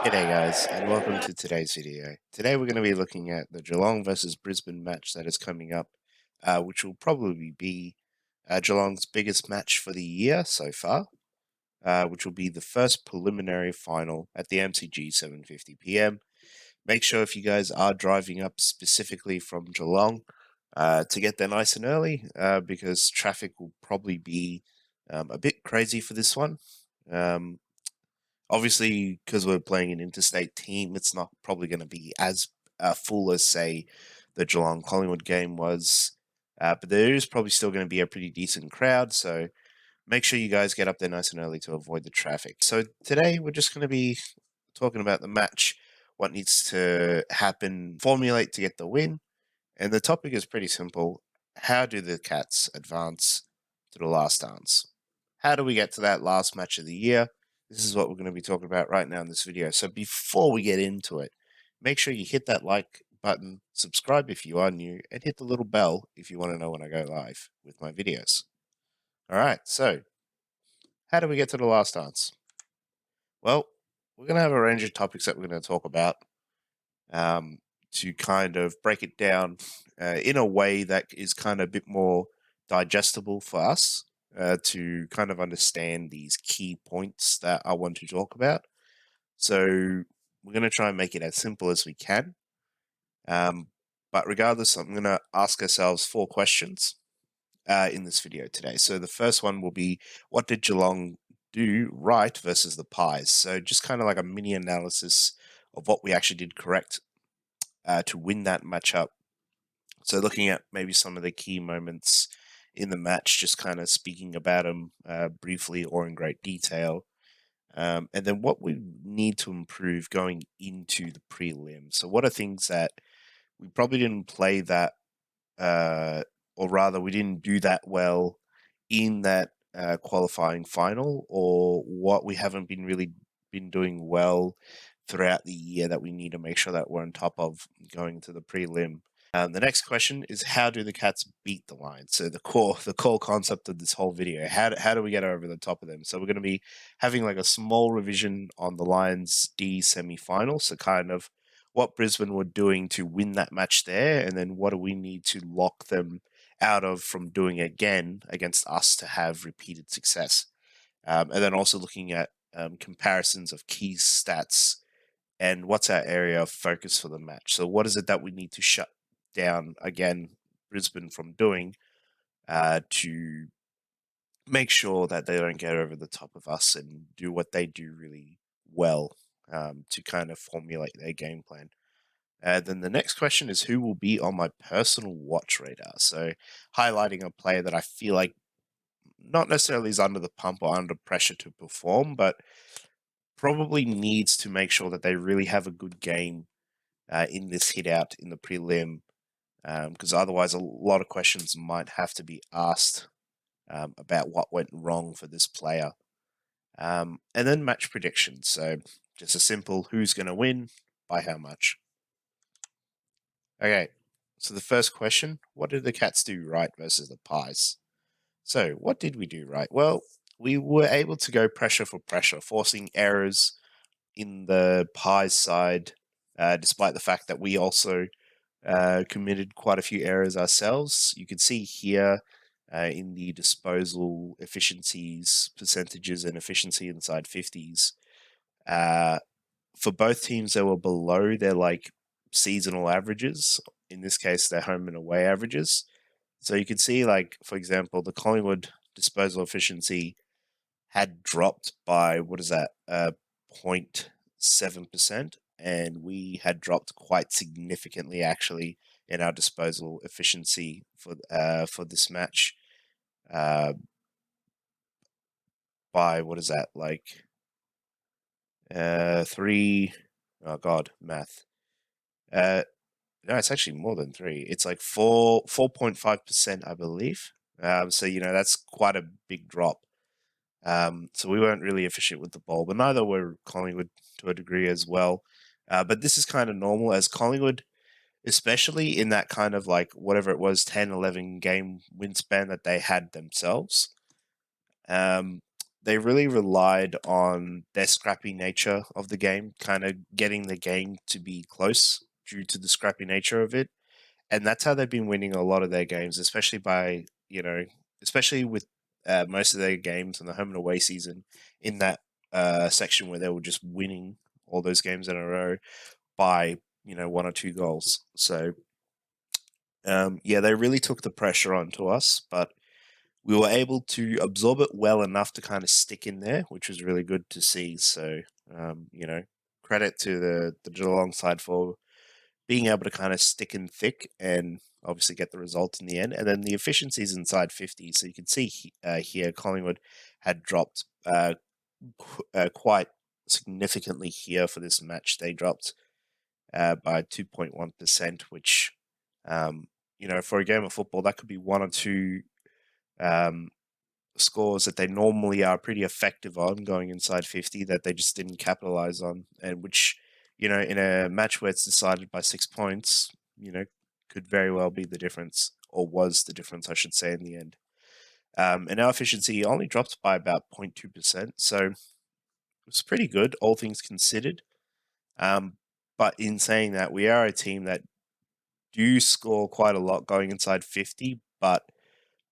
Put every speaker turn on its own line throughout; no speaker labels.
G'day guys, and welcome to today's video. Today we're going to be looking at the Geelong versus Brisbane match that is coming up, which will probably be Geelong's biggest match for the year so far, which will be the first preliminary final at the MCG 7:50 p.m. Make sure if you guys are driving up specifically from Geelong to get there nice and early, because traffic will probably be a bit crazy for this one. Um, Obviously, because we're playing an interstate team, it's not probably going to be as full as, say, the Geelong Collingwood game was. But there is probably still going to be a pretty decent crowd. So make sure you guys get up there nice and early to avoid the traffic. So today we're just going to be talking about the match, what needs to happen, formulate to get the win. And the topic is pretty simple. How do the Cats advance to the last dance? How do we get to that last match of the year? This is what we're going to be talking about right now in this video. So before we get into it, make sure you hit that like button, subscribe if you are new, and hit the little bell if you want to know when I go live with my videos. All right, so how do we get to the last dance? Well, we're going to have a range of topics that we're going to talk about um, to kind of break it down in a way that is kind of a bit more digestible for us to kind of understand these key points that I want to talk about. So we're going to try and make it as simple as we can. But regardless, I'm going to ask ourselves 4 questions in this video today. So the first one will be, what did Geelong do right versus the Pies? So just kind of like a mini analysis of what we actually did correct to win that matchup. So looking at maybe some of the key moments in the match, just kind of speaking about them briefly or in great detail. And then what we need to improve going into the prelim. So what are things that we probably didn't play that, or rather we didn't do that well in that qualifying final, or what we haven't been really been doing well throughout the year that we need to make sure that we're on top of going into the prelim. The next question is, how do the Cats beat the Lions? So the core concept of this whole video. How do we get over the top of them? So we're going to be having like a small revision on the Lions D semi-final. So kind of what Brisbane were doing to win that match there, and then what do we need to lock them out of from doing again against us to have repeated success. And then also looking at comparisons of key stats and what's our area of focus for the match. So what is it that we need to shut down again Brisbane from doing to make sure that they don't get over the top of us and do what they do really well to kind of formulate their game plan. Then the next question is, who will be on my personal watch radar? So highlighting a player that I feel like not necessarily is under the pump or under pressure to perform, but probably needs to make sure that they really have a good game in this hit out in the prelim, because otherwise a lot of questions might have to be asked about what went wrong for this player. And then match predictions. So just a simple who's going to win, by how much. Okay, so the first question, what did the Cats do right versus the Pies? So what did we do right? Well, we were able to go pressure for pressure, forcing errors in the Pies side, despite the fact that we also committed quite a few errors ourselves. You can see here in the disposal efficiencies, percentages, and efficiency inside 50s. For both teams, they were below their like seasonal averages. In this case, their home and away averages. So you can see, like, for example, the Collingwood disposal efficiency had dropped by, what is that, 0.7%, and we had dropped quite significantly actually in our disposal efficiency for this match, uh, by, what is that, like, three, oh god, math. Uh, no, it's actually more than three. It's like 4.5%, I believe. So that's quite a big drop. So we weren't really efficient with the ball, but neither were Collingwood to a degree as well. But this is kind of normal as Collingwood, especially in that kind of like whatever it was, 10, 11 game win span that they had themselves. Um, they really relied on their scrappy nature of the game, kind of getting the game to be close due to the scrappy nature of it. And that's how they've been winning a lot of their games, especially by, especially with most of their games in the home and away season in that section where they were just winning all those games in a row by, one or two goals. So, yeah, they really took the pressure onto us, but we were able to absorb it well enough to kind of stick in there, which was really good to see. So, credit to the Geelong side for being able to kind of stick in thick and obviously get the result in the end. And then the efficiencies inside 50. So you can see here Collingwood had dropped quite significantly here for this match. They dropped by 2.1%, which, for a game of football, that could be one or two um, scores that they normally are pretty effective on going inside 50 that they just didn't capitalize on, and which, in a match where it's decided by 6 points, could very well be the difference, or was the difference, I should say, in the end. And our efficiency only dropped by about 0.2%, so it's pretty good, all things considered. But in saying that, we are a team that do score quite a lot going inside 50, but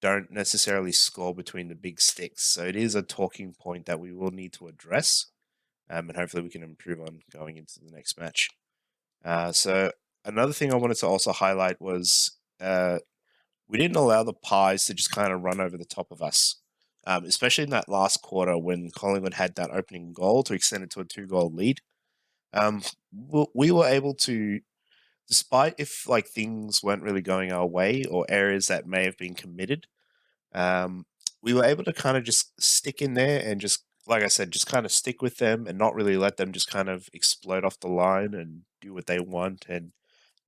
don't necessarily score between the big sticks. So it is a talking point that we will need to address, and hopefully we can improve on going into the next match. So another thing I wanted to also highlight was we didn't allow the Pies to just kind of run over the top of us, especially in that last quarter when Collingwood had that opening goal to extend it to a 2-goal lead. We were able to, despite if like things weren't really going our way or areas that may have been committed, um, we were able to kind of just stick in there and just, like I said, just kind of stick with them and not really let them just kind of explode off the line and do what they want and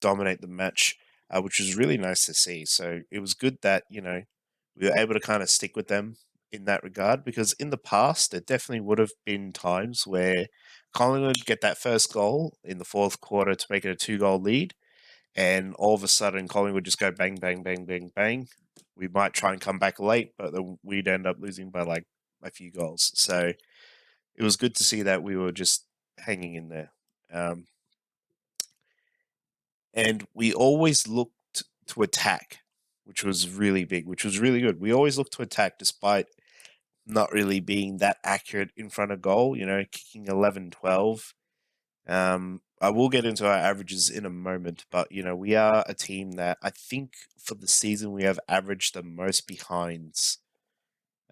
dominate the match, which was really nice to see. So it was good that, we were able to kind of stick with them in that regard, because in the past, there definitely would have been times where Collingwood get that first goal in the fourth quarter to make it a 2-goal lead, and all of a sudden Collingwood would just go bang, bang, bang, bang, bang. We might try and come back late, but then we'd end up losing by like a few goals. So it was good to see that we were just hanging in there. Um, and we always looked to attack, which was really big, which was really good. We always looked to attack despite not really being that accurate in front of goal, kicking 11, 12. I will get into our averages in a moment, but we are a team that I think for the season we have averaged the most behinds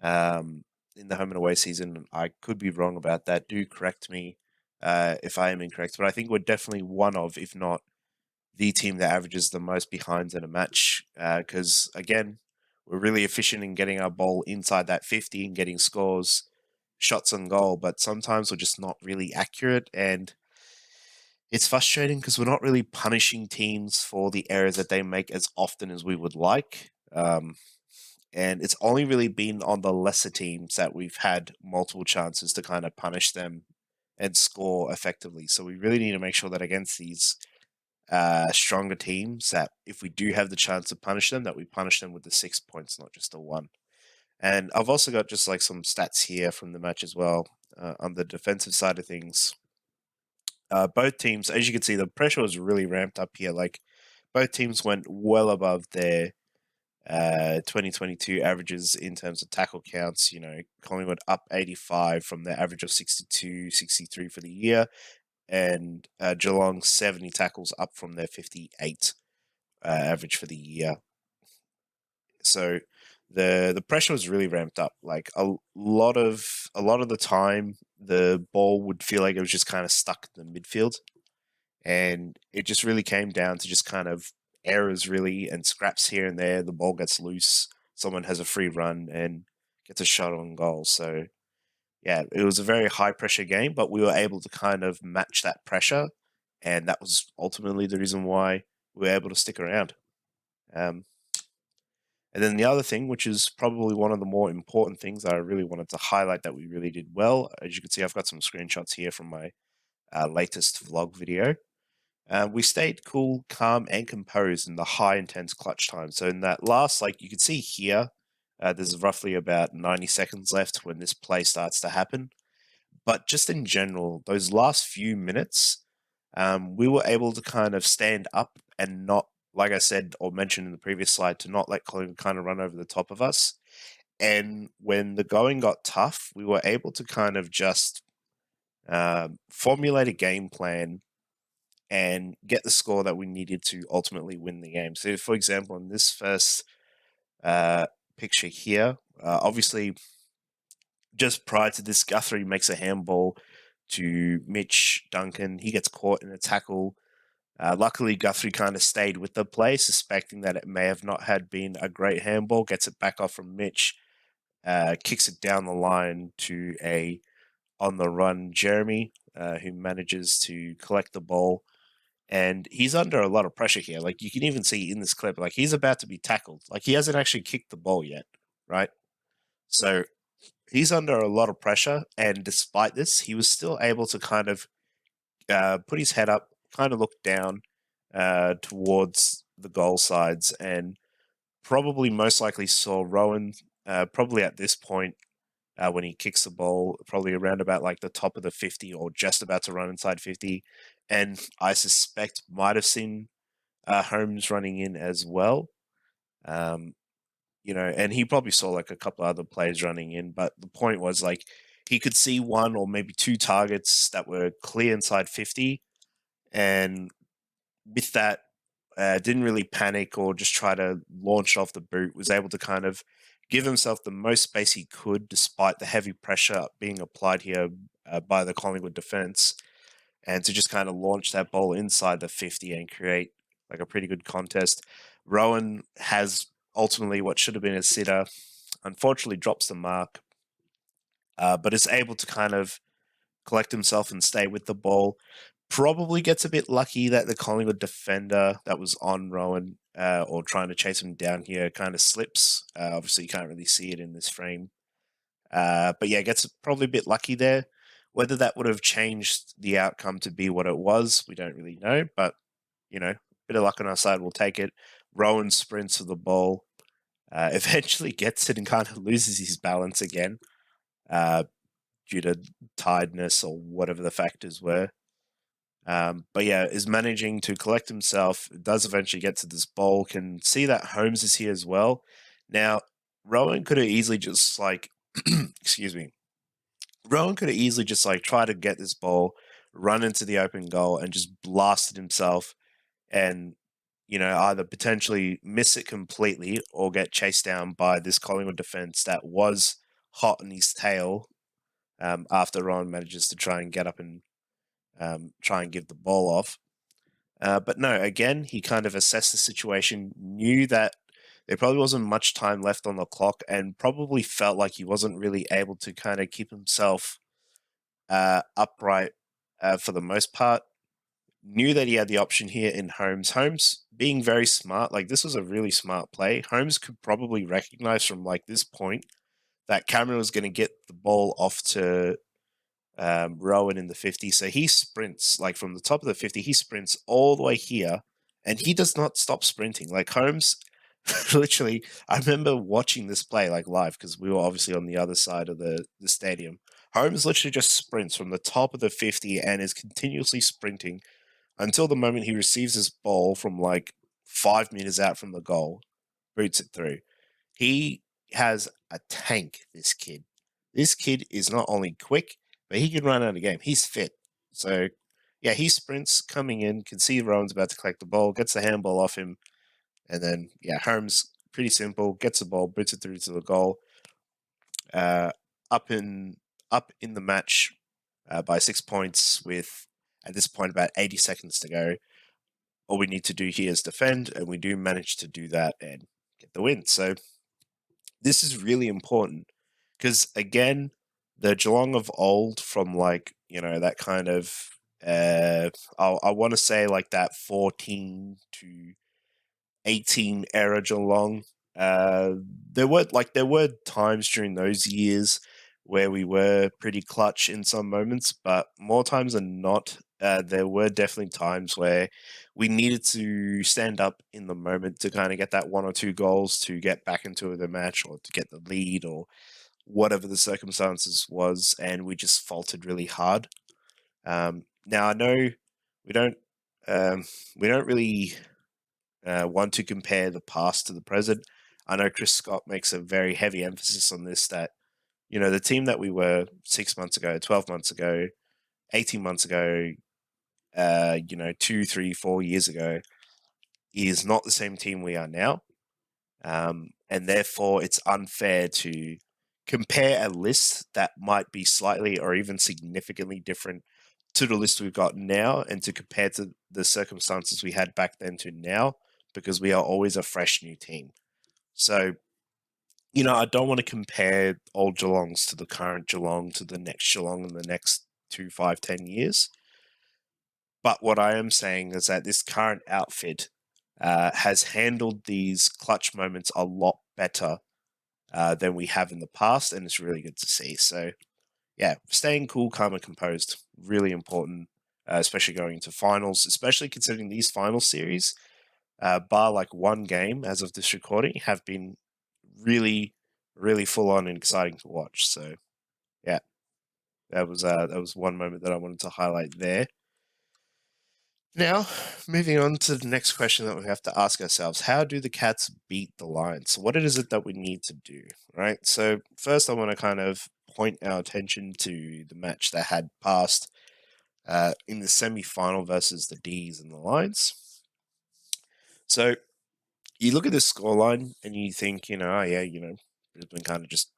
um, in the home and away season. I could be wrong about that. Do correct me if I am incorrect, but I think we're definitely one of, if not the team that averages the most behinds in a match. Because again, we're really efficient in getting our ball inside that 50 and getting scores, shots on goal, but sometimes we're just not really accurate, and it's frustrating because we're not really punishing teams for the errors that they make as often as we would like. And it's only really been on the lesser teams that we've had multiple chances to kind of punish them and score effectively. So we really need to make sure that against these stronger teams, that if we do have the chance to punish them, that we punish them with the 6 points, not just the one. And I've also got just like some stats here from the match as well on the defensive side of things. Both teams, as you can see, the pressure was really ramped up here. Like both teams went well above their 2022 averages in terms of tackle counts. Collingwood up 85 from their average of 62, 63 for the year, and Geelong 70 tackles up from their 58 average for the year. So the pressure was really ramped up. Like a lot of the time, the ball would feel like it was just kind of stuck in the midfield, and it just really came down to just kind of errors, really, and scraps here and there. The ball gets loose, someone has a free run and gets a shot on goal. So yeah, it was a very high pressure game, but we were able to kind of match that pressure, and that was ultimately the reason why we were able to stick around. Um, and then the other thing, which is probably one of the more important things that I really wanted to highlight that we really did well, as you can see, I've got some screenshots here from my latest vlog video. We stayed cool, calm, and composed in the high intense clutch time. So in that last, like you can see here, There's roughly about 90 seconds left when this play starts to happen. But just in general, those last few minutes, we were able to kind of stand up and not, like I said or mentioned in the previous slide, to not let Collingwood kind of run over the top of us. And when the going got tough, we were able to kind of just formulate a game plan and get the score that we needed to ultimately win the game. So, for example, in this first uh, picture here, obviously, just prior to this, Guthrie makes a handball to Mitch Duncan. He gets caught in a tackle. Luckily, Guthrie kind of stayed with the play, suspecting that it may have not had been a great handball. Gets it back off from Mitch, kicks it down the line to a on the run Jeremy, who manages to collect the ball. And he's under a lot of pressure here. Like you can even see in this clip, like he's about to be tackled. Like he hasn't actually kicked the ball yet, right? So he's under a lot of pressure, and despite this, he was still able to kind of put his head up, kind of look down towards the goal sides, and probably most likely saw Rowan probably at this point when he kicks the ball, probably around about like the top of the 50 or just about to run inside 50. And I suspect might have seen Holmes running in as well. Um, and he probably saw like a couple other players running in, but the point was like he could see one or maybe two targets that were clear inside 50. And with that, didn't really panic or just try to launch off the boot, was able to kind of give himself the most space he could despite the heavy pressure being applied here by the Collingwood defense, and to just kind of launch that ball inside the 50 and create like a pretty good contest. Rowan has ultimately what should have been a sitter, unfortunately drops the mark, but is able to kind of collect himself and stay with the ball. Probably gets a bit lucky that the Collingwood defender that was on Rowan or trying to chase him down here kind of slips. Obviously, you can't really see it in this frame. But yeah, gets probably a bit lucky there. Whether that would have changed the outcome to be what it was, we don't really know. But, bit of luck on our side, we'll take it. Rowan sprints for the ball, eventually gets it and kind of loses his balance again due to tiredness or whatever the factors were. But yeah, is managing to collect himself, does eventually get to this ball, can see that Holmes is here as well. Now, Rowan could have easily just like, excuse me, Rowan could have easily just like try to get this ball, run into the open goal, and just blasted himself, and either potentially miss it completely or get chased down by this Collingwood defense that was hot on his tail after Rowan manages to try and get up and try and give the ball off. But no, again, he kind of assessed the situation, knew that there probably wasn't much time left on the clock, and probably felt like he wasn't really able to kind of keep himself upright for the most part. Knew that he had the option here in Holmes. Holmes being very smart, like this was a really smart play. Holmes could probably recognize from like this point that Cameron was going to get the ball off to Rowan in the 50. So he sprints like from the top of the 50, he sprints all the way here, and he does not stop sprinting. Like Holmes, literally, I remember watching this play like live because we were obviously on the other side of the stadium. Holmes literally just sprints from the top of the 50 and is continuously sprinting until the moment he receives his ball from like 5 meters out from the goal, boots it through. He has a tank, this kid. This kid is not only quick, but he can run out of game. He's fit. So, yeah, he sprints coming in, can see Rowan's about to collect the ball, gets the handball off him, and then, yeah, Holmes, pretty simple, gets the ball, boots it through to the goal. Uh, up in the match by 6 points with, at this point, about 80 seconds to go. All we need to do here is defend, and we do manage to do that and get the win. So this is really important because, again, the Geelong of old from like, that kind of, I want to say like that 14 to 18 era Geelong. There were times during those years where we were pretty clutch in some moments, but more times than not, there were definitely times where we needed to stand up in the moment to kind of get that one or two goals to get back into the match or to get the lead or whatever the circumstances was, and we just faltered really hard. Now I know we don't we don't really want to compare the past to the present. I know Chris Scott makes a very heavy emphasis on this that the team that we were 6 months ago, 12 months ago, 18 months ago, 2, 3, 4 years ago is not the same team we are now. And therefore, it's unfair to compare a list that might be slightly or even significantly different to the list we've got now and to compare to the circumstances we had back then to now, because we are always a fresh new team. So, I don't want to compare old Geelongs to the current Geelong to the next Geelong in the next 2, 5, 10 years. But what I am saying is that this current outfit has handled these clutch moments a lot better than we have in the past, and it's really good to see. So, yeah, staying cool, calm, and composed, really important, especially going into finals, especially considering these final series, bar like one game as of this recording, have been really, really full on and exciting to watch. So, yeah, that was one moment that I wanted to highlight there. Now, moving on to the next question that we have to ask ourselves: how do the Cats beat the Lions? What is it that we need to do, right? So, first, I want to kind of point our attention to the match that had passed in the semi-final versus the D's and the Lions. So, you look at this scoreline and you think, oh yeah, Brisbane kind of just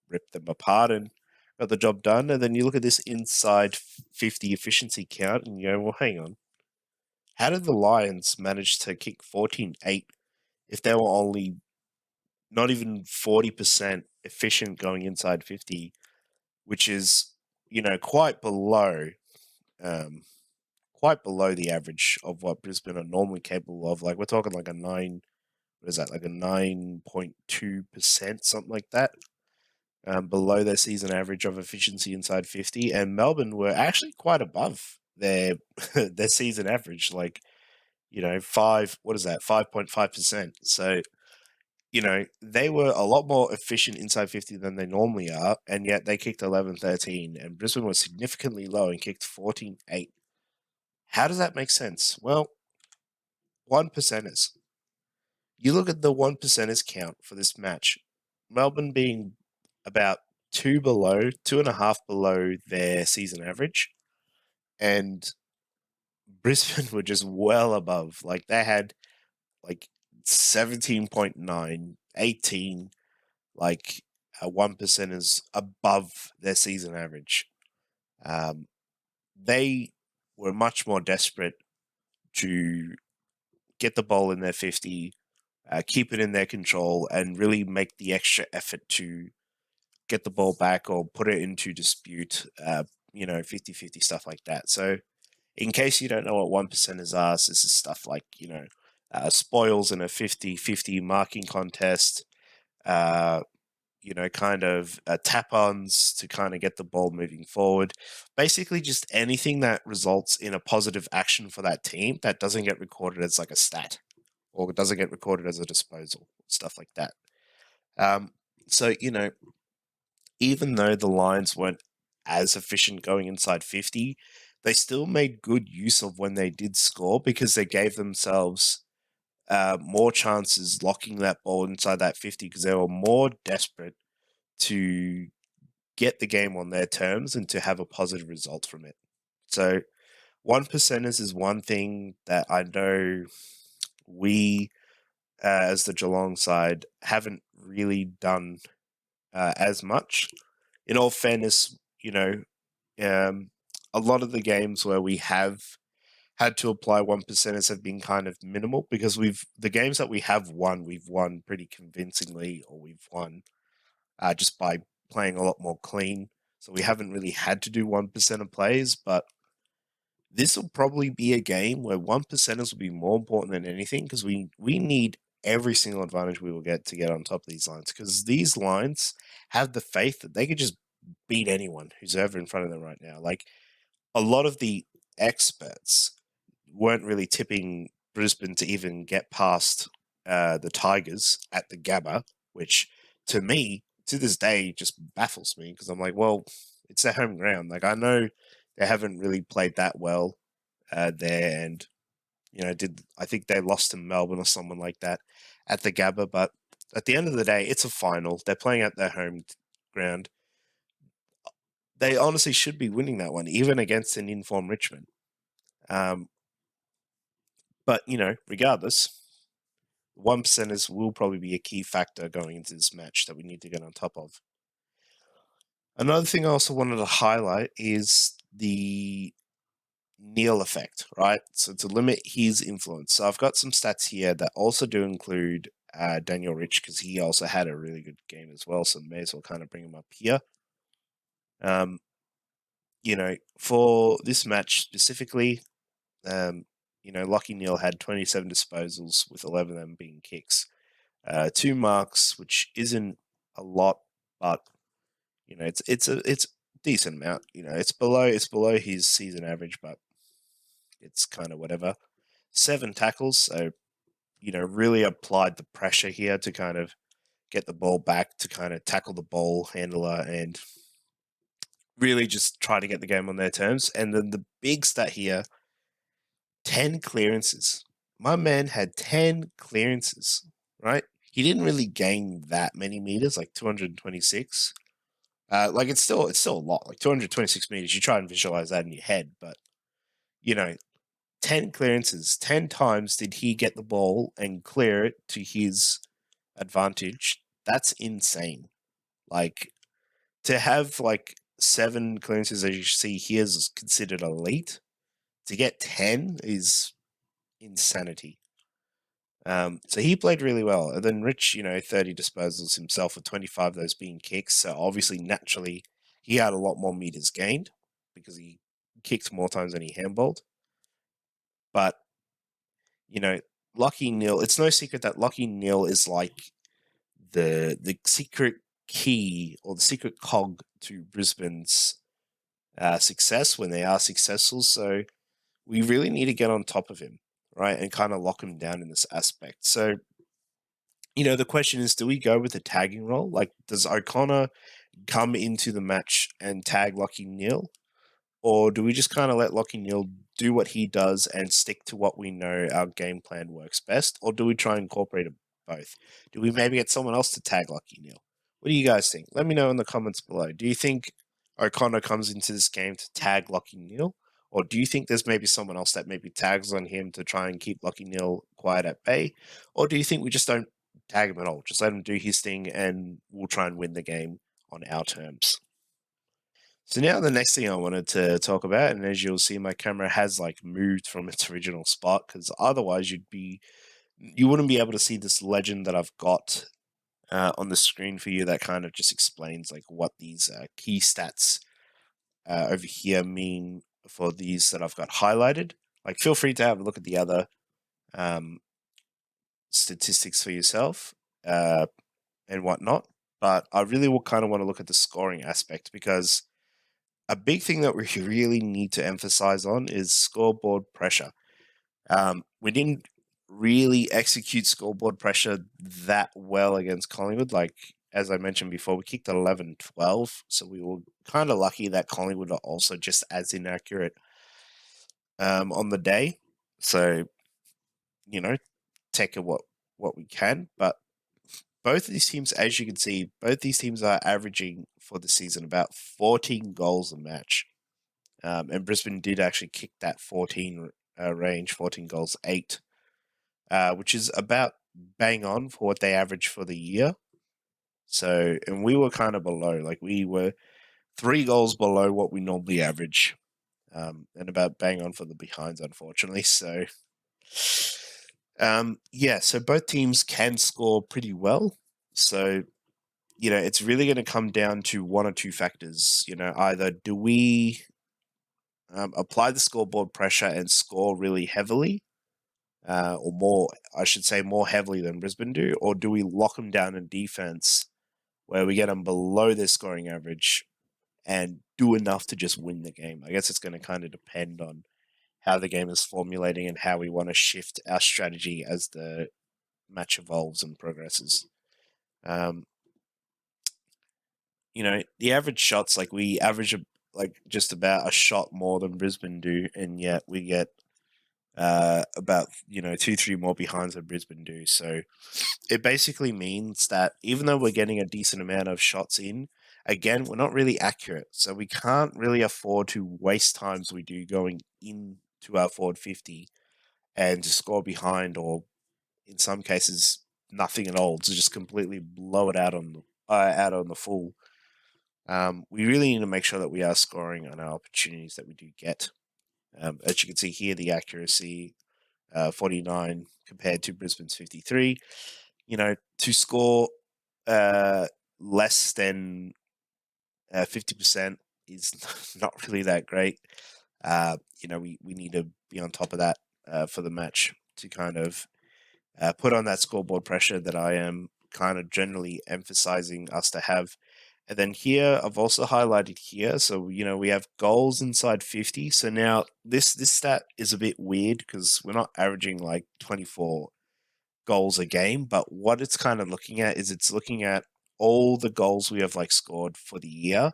ripped them apart and got the job done. And then you look at this inside 50 efficiency count and you go, well, hang on. How did the Lions manage to kick 14-8 if they were only not even 40% efficient going inside 50, which is, quite below the average of what Brisbane are normally capable of. Like we're talking like a 9, what is that, like a 9.2%, something like that. Below their season average of efficiency inside 50, and Melbourne were actually quite above their their season average, like 5.5%. So they were a lot more efficient inside 50 than they normally are, and yet they kicked 11-13, and Brisbane was significantly low and kicked 14-8. How does that make sense? Well, one percenters. You look at the one percenters count for this match. Melbourne being about 2.5 below their season average, and Brisbane were just well above. Like they had like 17.9, 18, like a one percenters above their season average. They were much more desperate to get the ball in their 50, keep it in their control, and really make the extra effort to get the ball back or put it into dispute, 50-50 stuff like that. So, in case you don't know what one percenters are, this is stuff like, spoils in a 50-50 marking contest, kind of tap-ons to kind of get the ball moving forward. Basically, just anything that results in a positive action for that team that doesn't get recorded as like a stat or doesn't get recorded as a disposal, stuff like that. So, even though the Lions weren't as efficient going inside 50, they still made good use of when they did score because they gave themselves more chances locking that ball inside that 50 because they were more desperate to get the game on their terms and to have a positive result from it. So, one percenters is one thing that I know we, as the Geelong side, haven't really done as much. In all fairness, a lot of the games where we have had to apply one percenters have been kind of minimal because the games that we've won pretty convincingly, or we've won just by playing a lot more clean. So we haven't really had to do 1% of plays, but this will probably be a game where one percenters will be more important than anything because we need every single advantage we will get to get on top of these lines because these lines have the faith that they could just beat anyone who's ever in front of them right now. Like a lot of the experts weren't really tipping Brisbane to even get past the Tigers at the Gabba, which to me, to this day, just baffles me because I'm like, well, it's their home ground. Like, I know they haven't really played that well there, and I think they lost to Melbourne or someone like that at the Gabba, but at the end of the day, it's a final. They're playing at their home ground. They honestly should be winning that one, even against an informed Richmond. Um, but regardless, one percenters will probably be a key factor going into this match that we need to get on top of. Another thing I also wanted to highlight is the Neil effect, right? So to limit his influence. So I've got some stats here that also do include Daniel Rich because he also had a really good game as well. So may as well kind of bring him up here. Um, for this match specifically, Lockie Neal had 27 disposals with 11 of them being kicks. 2 marks, which isn't a lot, but it's a decent amount. It's below his season average, but it's kind of whatever. 7 tackles, so really applied the pressure here to kind of get the ball back, to kind of tackle the ball handler and really just try to get the game on their terms. And then the big stat here, 10 clearances. My man had 10 clearances, right? He didn't really gain that many meters, like 226. Like it's still a lot, like 226 meters. You try and visualize that in your head, but you know, 10 clearances, 10 times did he get the ball and clear it to his advantage. That's insane. Like to have like 7 clearances, as you see here, is considered elite. To get 10 is insanity. So he played really well. And then Rich, 30 disposals himself with 25 of those being kicks. So obviously, naturally, he had a lot more meters gained because he kicked more times than he handballed. But, Lucky Neil, it's no secret that Lucky Neil is like the secret key or the secret cog to Brisbane's success when they are successful. So we really need to get on top of him, right? And kind of lock him down in this aspect. So the question is, do we go with a tagging role? Like, does O'Connor come into the match and tag Lockie Neal? Or do we just kind of let Lockie Neal do what he does and stick to what we know our game plan works best? Or do we try and incorporate both? Do we maybe get someone else to tag Lockie Neal? What do you guys think? Let me know in the comments below. Do you think O'Connor comes into this game to tag Lockie Neal? Or do you think there's maybe someone else that maybe tags on him to try and keep Lockie Neal quiet at bay? Or do you think we just don't tag him at all? Just let him do his thing and we'll try and win the game on our terms. So now the next thing I wanted to talk about, and as you'll see, my camera has like moved from its original spot because otherwise you wouldn't be able to see this legend that I've got on the screen for you that kind of just explains like what these key stats over here mean for these that I've got highlighted. Like, feel free to have a look at the other um, statistics for yourself and whatnot. But I really will kind of want to look at the scoring aspect because a big thing that we really need to emphasize on is scoreboard pressure. We didn't really execute scoreboard pressure that well against Collingwood. Like, as I mentioned before, we kicked 11-12, so we were kind of lucky that Collingwood are also just as inaccurate on the day. So, take it what we can. But both of these teams, as you can see, both these teams are averaging for the season about 14 goals a match. And Brisbane did actually kick that 14 range, 14 goals, 8, which is about bang on for what they average for the year. So, and we were kind of below, like we were 3 goals below what we normally average, and about bang on for the behinds, unfortunately. So, so both teams can score pretty well. So, it's really going to come down to one or two factors. Either do we apply the scoreboard pressure and score really heavily, or more, I should say, more heavily than Brisbane do, or do we lock them down in defense where we get them below their scoring average and do enough to just win the game? I guess it's going to kind of depend on how the game is formulating and how we want to shift our strategy as the match evolves and progresses. Um, the average shots, like we average like just about a shot more than Brisbane do, and yet we get about 2-3 more behinds than Brisbane do. So it basically means that even though we're getting a decent amount of shots in, again, we're not really accurate. So we can't really afford to waste times we do going into our forward 50 and to score behind, or in some cases, nothing at all, to just completely blow it out on the full. We really need to make sure that we are scoring on our opportunities that we do get. As you can see here, the accuracy 49 compared to Brisbane's 53. To score less than 50% is not really that great. We need to be on top of that for the match to kind of put on that scoreboard pressure that I am kind of generally emphasizing us to have. And then here, I've also highlighted here. So, we have goals inside 50. So now this stat is a bit weird because we're not averaging like 24 goals a game. But what it's kind of looking at is it's looking at all the goals we have like scored for the year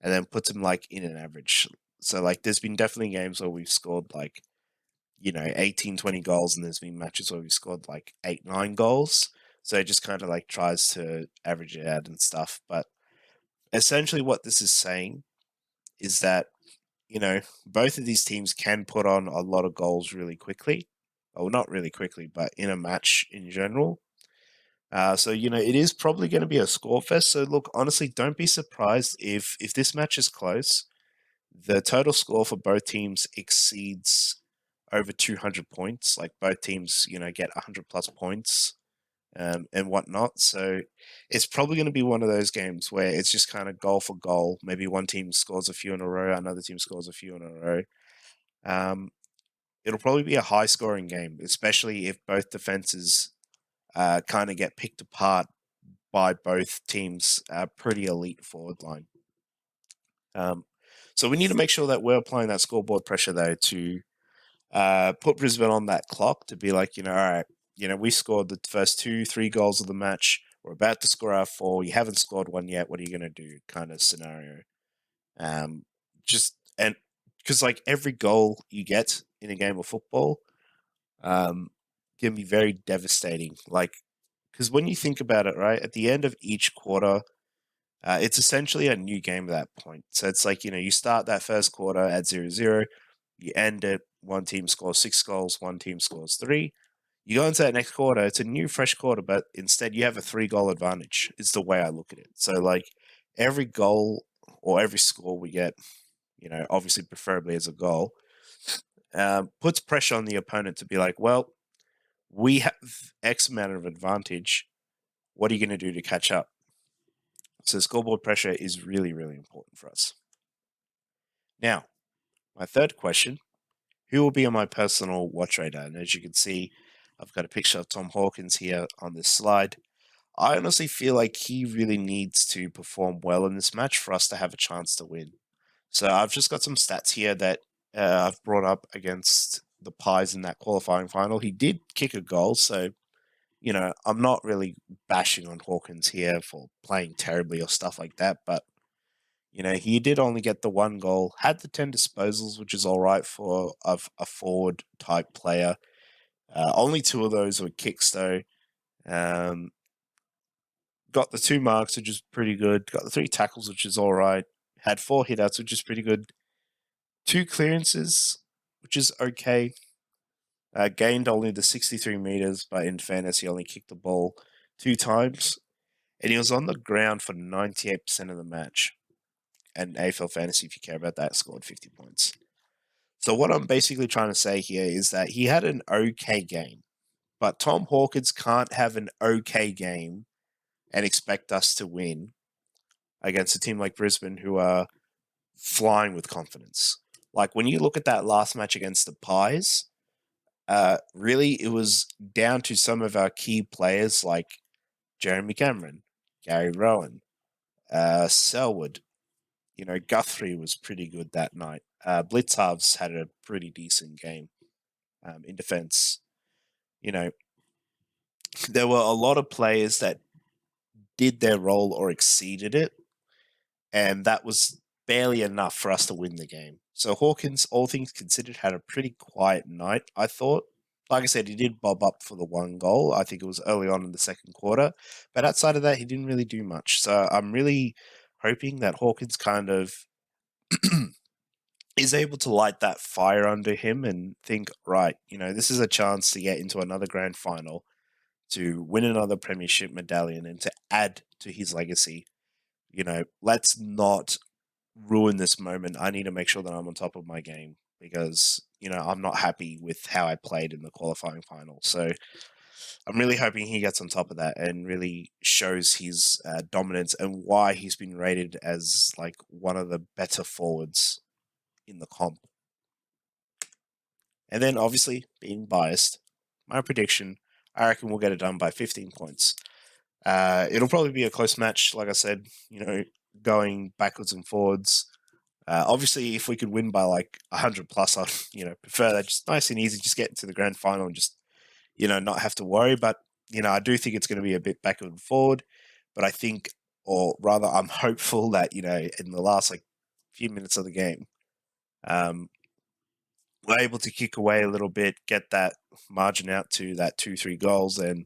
and then puts them like in an average. So like there's been definitely games where we've scored like 18, 20 goals, and there's been matches where we scored like 8, 9 goals. So it just kind of like tries to average it out and stuff. But essentially what this is saying is that, both of these teams can put on a lot of goals really quickly. Well, not really quickly, but in a match in general. So, it is probably going to be a score fest. So look, honestly, don't be surprised if this match is close. The total score for both teams exceeds over 200 points. Like both teams, get 100 plus points and whatnot. So it's probably going to be one of those games where it's just kind of goal for goal. Maybe one team scores a few in a row, another team scores a few in a row. It'll probably be a high scoring game, especially if both defenses kind of get picked apart by both teams' pretty elite forward line. So we need to make sure that we're applying that scoreboard pressure, though, to put Brisbane on that clock to be like, all right, we scored the first 2-3 goals of the match. We're about to score our 4. You haven't scored one yet. What are you going to do? Kind of scenario. And because like every goal you get in a game of football, can be very devastating. Like, because when you think about it, right, at the end of each quarter, it's essentially a new game at that point. So it's like, you start that first quarter at 0-0, you end it, one team scores 6 goals, one team scores 3. You go into that next quarter, it's a new, fresh quarter, but instead you have a 3-goal advantage. It's the way I look at it. So, like, every goal or every score we get, obviously preferably as a goal, puts pressure on the opponent to be like, well, we have X amount of advantage. What are you going to do to catch up? So scoreboard pressure is really, really important for us. Now, my third question, who will be on my personal watch radar? And as you can see, I've got a picture of Tom Hawkins here on this slide. I honestly feel like he really needs to perform well in this match for us to have a chance to win. So I've just got some stats here that I've brought up against the Pies in that qualifying final. He did kick a goal, so I'm not really bashing on Hawkins here for playing terribly or stuff like that, but he did only get the 1 goal, had the 10 disposals, which is all right for a forward type player. Only 2 of those were kicks, though. Got the 2 marks, which is pretty good. Got the 3 tackles, which is all right. Had 4 hit-outs, which is pretty good. 2 clearances, which is okay. Gained only the 63 meters, but in fairness, he only kicked the ball 2 times. And he was on the ground for 98% of the match. And AFL Fantasy, if you care about that, scored 50 points. So what I'm basically trying to say here is that he had an okay game. But Tom Hawkins can't have an okay game and expect us to win against a team like Brisbane, who are flying with confidence. Like, when you look at that last match against the Pies, really, it was down to some of our key players like Jeremy Cameron, Gary Rowan, Selwood, Guthrie was pretty good that night. Blitz halves had a pretty decent game in defense. You know, there were a lot of players that did their role or exceeded it, and that was barely enough for us to win the game. So Hawkins, all things considered, had a pretty quiet night, I thought. Like I said, he did bob up for the one goal. I think it was early on in the second quarter. But outside of that, he didn't really do much. So I'm really hoping that Hawkins kind of is able to light that fire under him and think, right, this is a chance to get into another grand final, to win another premiership medallion, and to add to his legacy. Let's not ruin this moment. I need to make sure that I'm on top of my game because, I'm not happy with how I played in the qualifying final. So I'm really hoping he gets on top of that and really shows his dominance and why he's been rated as like one of the better forwards in the comp. And then obviously being biased, my prediction, I reckon we'll get it done by 15 points. It'll probably be a close match, like I said, going backwards and forwards. Obviously, if we could win by like 100 plus, I'd prefer that. Just nice and easy, just get to the grand final and just not have to worry. But I do think it's going to be a bit backward and forward. But I think, or rather, I'm hopeful that in the last like few minutes of the game, we're able to kick away a little bit, get that margin out to that 2-3 goals, and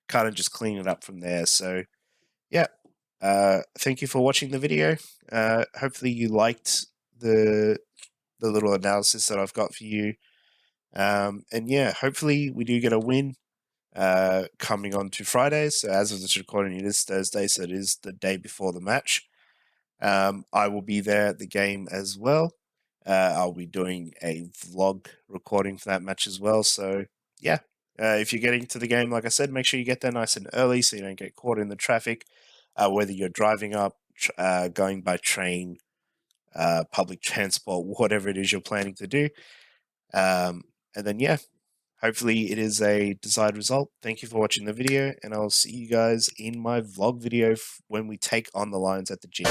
kind of just clean it up from there. So, yeah. Thank you for watching the video. Hopefully you liked the little analysis that I've got for you. And yeah, hopefully we do get a win coming on to Friday. So as of this recording, it is Thursday, so it is the day before the match. I will be there at the game as well. I'll be doing a vlog recording for that match as well. So yeah, if you're getting to the game, like I said, make sure you get there nice and early so you don't get caught in the traffic. Whether you're driving up, going by train, public transport, whatever it is you're planning to do. And then, yeah, hopefully it is a desired result. Thank you for watching the video, and I'll see you guys in my vlog video when we take on the Lions at the gym.